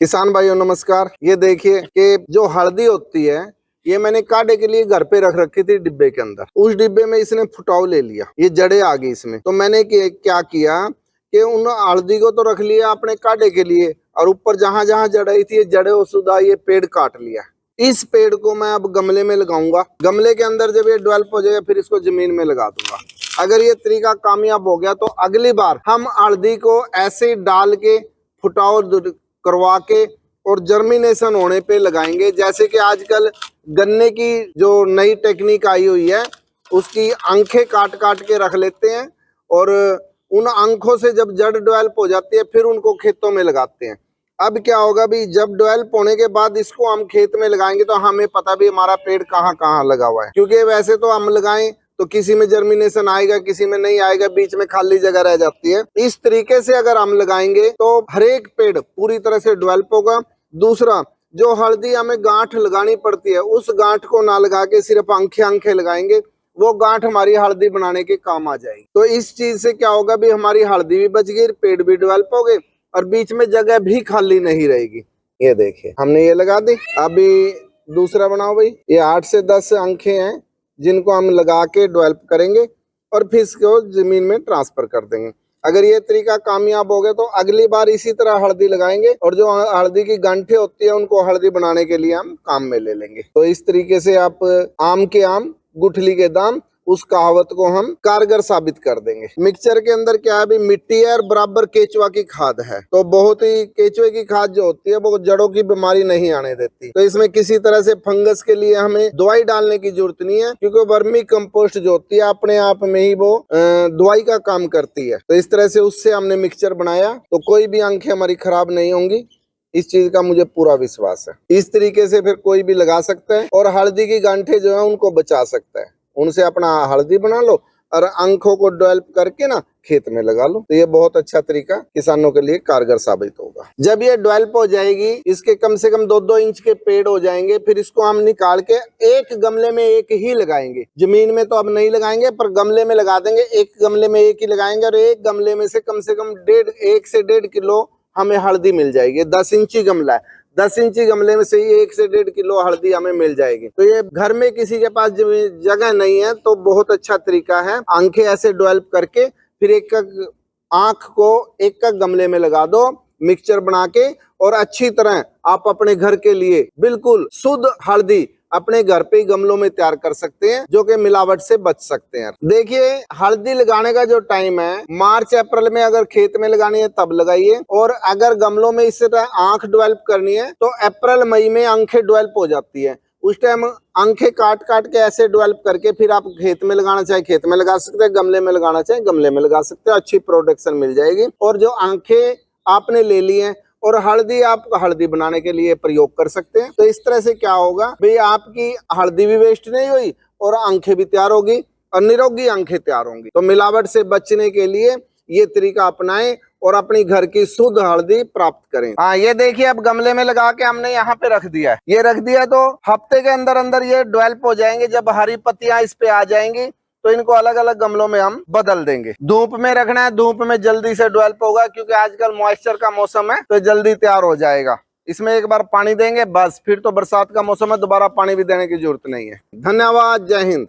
किसान भाइयों नमस्कार। ये देखिए कि जो हल्दी होती है ये मैंने काढ़े के लिए घर पे रख रखी थी डिब्बे के अंदर। उस डिब्बे में इसने फुटाव ले लिया, ये जड़ें आ गई इसमें। तो मैंने क्या किया कि उन हल्दी को तो रख लिया अपने काढ़े के लिए, और ऊपर जहां जहां जड़ थी ये जड़े सुधा ये पेड़ काट लिया। इस पेड़ को मैं अब गमले में लगाऊंगा। गमले के अंदर जब ये डेवलप हो जाएगा फिर इसको जमीन में लगा दूंगा। अगर ये तरीका कामयाब हो गया तो अगली बार हम हल्दी को ऐसे डाल के फुटाव करवा के और जर्मिनेशन होने पे लगाएंगे। जैसे कि आजकल गन्ने की जो नई टेक्निक आई हुई है उसकी आंखें काट काट के रख लेते हैं, और उन आंखों से जब जड़ डेवलप हो जाती है फिर उनको खेतों में लगाते हैं। अब क्या होगा भी, जब डेवलप होने के बाद इसको हम खेत में लगाएंगे तो हमें पता भी हमारा पेड़ कहाँ कहाँ लगा हुआ है। क्योंकि वैसे तो हम लगाएं तो किसी में जर्मिनेशन आएगा, किसी में नहीं आएगा, बीच में खाली जगह रह जाती है। इस तरीके से अगर हम लगाएंगे तो हर एक पेड़ पूरी तरह से डेवलप होगा। दूसरा, जो हल्दी हमें गांठ लगानी पड़ती है उस गांठ को ना लगा के सिर्फ आंखें लगाएंगे, वो गांठ हमारी हल्दी बनाने के काम आ जाएगी। तो इस चीज से क्या होगा भी, हमारी हल्दी भी बच गई, पेड़ भी डेवलप हो गए और बीच में जगह भी खाली नहीं रहेगी। ये देखिए हमने ये लगा दी। अभी दूसरा बनाओ भाई। ये 8 से 10 आंखें हैं जिनको हम लगा के डेवलप करेंगे और फिर इसको जमीन में ट्रांसफर कर देंगे। अगर ये तरीका कामयाब हो गया तो अगली बार इसी तरह हल्दी लगाएंगे, और जो हल्दी की गांठें होती है उनको हल्दी बनाने के लिए हम काम में ले लेंगे। तो इस तरीके से आप आम के आम गुठली के दाम, उस कहावत को हम कारगर साबित कर देंगे। मिक्सचर के अंदर क्या है भी, मिट्टी है और बराबर केचुआ की खाद है। तो बहुत ही केचुए की खाद जो होती है वो जड़ों की बीमारी नहीं आने देती। तो इसमें किसी तरह से फंगस के लिए हमें दवाई डालने की जरूरत नहीं है, क्योंकि वर्मी कंपोस्ट जो होती है अपने आप में ही वो दवाई का काम करती है। तो इस तरह से उससे हमने मिक्सचर बनाया तो कोई भी आंखें हमारी खराब नहीं होंगी, इस चीज का मुझे पूरा विश्वास है। इस तरीके से फिर कोई भी लगा सकता है और हल्दी की गांठें जो है उनको बचा सकता है। उनसे अपना हल्दी बना लो और आंखों को डेवलप करके ना खेत में लगा लो। तो ये बहुत अच्छा तरीका किसानों के लिए कारगर साबित होगा। जब ये डेवलप हो जाएगी, इसके कम से कम 2-2 इंच के पेड़ हो जाएंगे, फिर इसको हम निकाल के एक गमले में एक ही लगाएंगे। जमीन में तो अब नहीं लगाएंगे पर गमले में लगा देंगे। एक गमले में एक ही लगाएंगे और एक गमले में से कम 1 से 1.5 किलो हमें हल्दी मिल जाएगी। 10 इंची गमला है, 10 इंची गमले में से ही 1 से 1.5 किलो हल्दी हमें मिल जाएगी। तो ये घर में किसी के पास जगह नहीं है तो बहुत अच्छा तरीका है। आंखें ऐसे डेवलप करके फिर एक आंख को एक गमले में लगा दो मिक्सचर बना के, और अच्छी तरह आप अपने घर के लिए बिल्कुल शुद्ध हल्दी अपने घर पे ही गमलों में तैयार कर सकते हैं, जो कि मिलावट से बच सकते हैं। देखिए हल्दी लगाने का जो टाइम है, मार्च अप्रैल में अगर खेत में लगानी है तब लगाइए, और अगर गमलों में इस तरह आंख डेवलप करनी है तो अप्रैल मई में आंखें डेवलप हो जाती है। उस टाइम आंखें काट काट के ऐसे डेवलप करके फिर आप खेत में लगाना चाहे खेत में लगा सकते हैं, गमले में लगाना चाहे गमले में लगा सकते हैं। अच्छी प्रोडक्शन मिल जाएगी। और जो आंखें आपने ले ली है और हल्दी आप हल्दी बनाने के लिए प्रयोग कर सकते हैं। तो इस तरह से क्या होगा भाई, आपकी हल्दी भी वेस्ट नहीं हुई और आंखें भी तैयार होगी और निरोगी आंखें तैयार होंगी। तो मिलावट से बचने के लिए ये तरीका अपनाएं और अपनी घर की शुद्ध हल्दी प्राप्त करें। हाँ ये देखिए अब गमले में लगा के हमने यहाँ पे रख दिया है। ये रख दिया तो हफ्ते के अंदर अंदर ये डेवलप हो जाएंगे। जब हरी पत्तियां इस पे आ जाएंगी तो इनको अलग अलग गमलों में हम बदल देंगे। धूप में रखना है, धूप में जल्दी से डेवलप होगा, क्योंकि आजकल मॉइस्चर का मौसम है तो जल्दी तैयार हो जाएगा। इसमें एक बार पानी देंगे बस, फिर तो बरसात का मौसम है, दोबारा पानी भी देने की जरूरत नहीं है। धन्यवाद, जय हिंद।